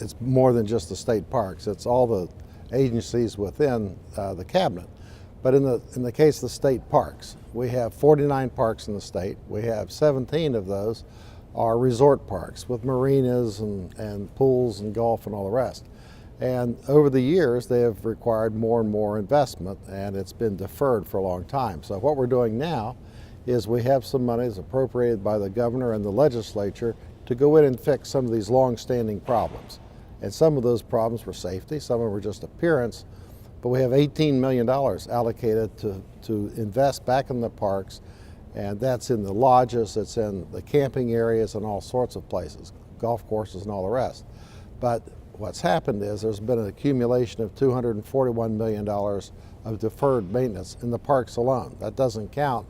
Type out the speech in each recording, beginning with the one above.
it's more than just the state parks. It's all the agencies within the cabinet. But in the case of the state parks, we have 49 parks in the state. We have 17 of those are resort parks with marinas and pools and golf and all the rest. And over the years, they have required more and more investment, and it's been deferred for a long time. So what we're doing now is we have some money that's appropriated by the governor and the legislature to go in and fix some of these long-standing problems. And some of those problems were safety, some of them were just appearance, but we have $18 million allocated to invest back in the parks, and that's in the lodges, it's in the camping areas and all sorts of places, golf courses and all the rest. But what's happened is there's been an accumulation of $241 million of deferred maintenance in the parks alone. That doesn't count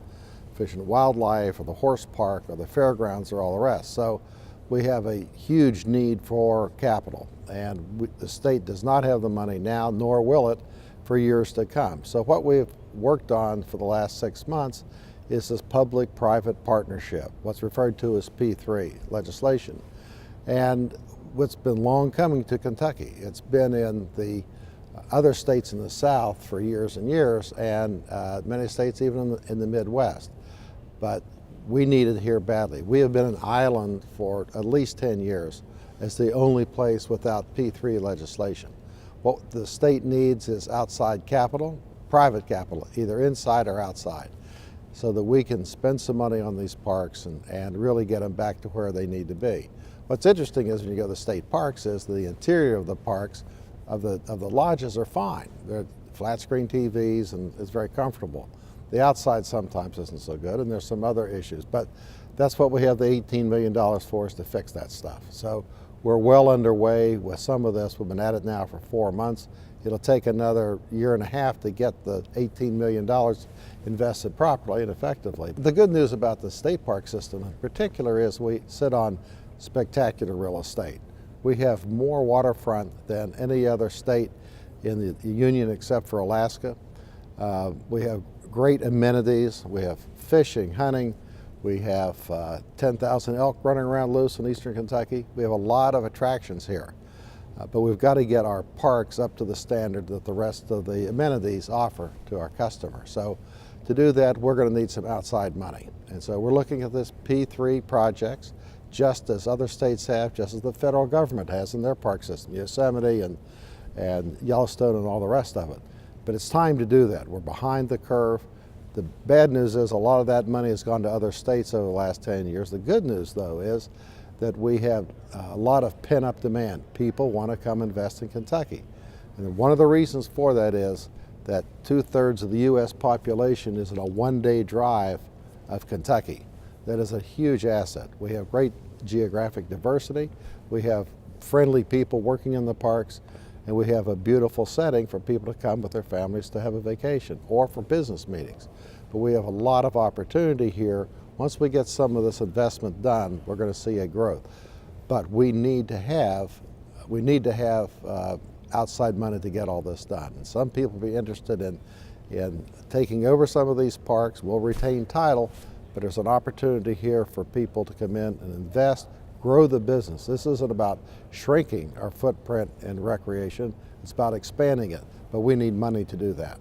Fish and Wildlife or the horse park or the fairgrounds or all the rest. So we have a huge need for capital, and the state does not have the money now, nor will it for years to come. So what we've worked on for the last 6 months is this public-private partnership, what's referred to as P3 legislation. And what's been long coming to Kentucky. It's been in the other states in the South for years and years, and many states even in the Midwest. But we need it here badly. We have been an island for at least 10 years as the only place without P3 legislation. What the state needs is outside capital, private capital, either inside or outside, so that we can spend some money on these parks and really get them back to where they need to be. What's interesting is when you go to the state parks is the interior of the parks, of the lodges are fine. They're flat screen TVs and it's very comfortable. The outside sometimes isn't so good, and there's some other issues, but that's what we have the $18 million for, is to fix that stuff. So we're well underway with some of this. We've been at it now for 4 months. It'll take another year and a half to get the $18 million invested properly and effectively. The good news about the state park system in particular is we sit on spectacular real estate. We have more waterfront than any other state in the union except for Alaska. We have great amenities. We have fishing, hunting. We have 10,000 elk running around loose in eastern Kentucky. We have a lot of attractions here. But we've got to get our parks up to the standard that the rest of the amenities offer to our customers. So to do that, we're going to need some outside money. And so we're looking at this P3 projects, just as other states have, just as the federal government has in their park system, Yosemite and Yellowstone and all the rest of it. But it's time to do that. We're behind the curve. The bad news is a lot of that money has gone to other states over the last 10 years. The good news, though, is that we have a lot of pent-up demand. People want to come invest in Kentucky. And one of the reasons for that is that 2/3 of the U.S. population is in a one-day drive of Kentucky. That is a huge asset. We have great geographic diversity. We have friendly people working in the parks, and we have a beautiful setting for people to come with their families to have a vacation or for business meetings. But we have a lot of opportunity here. Once we get some of this investment done, we're going to see a growth. But we need to have outside money to get all this done. And some people will be interested in taking over some of these parks. We'll retain title, but there's an opportunity here for people to come in and invest, grow the business. This isn't about shrinking our footprint in recreation, it's about expanding it, but we need money to do that.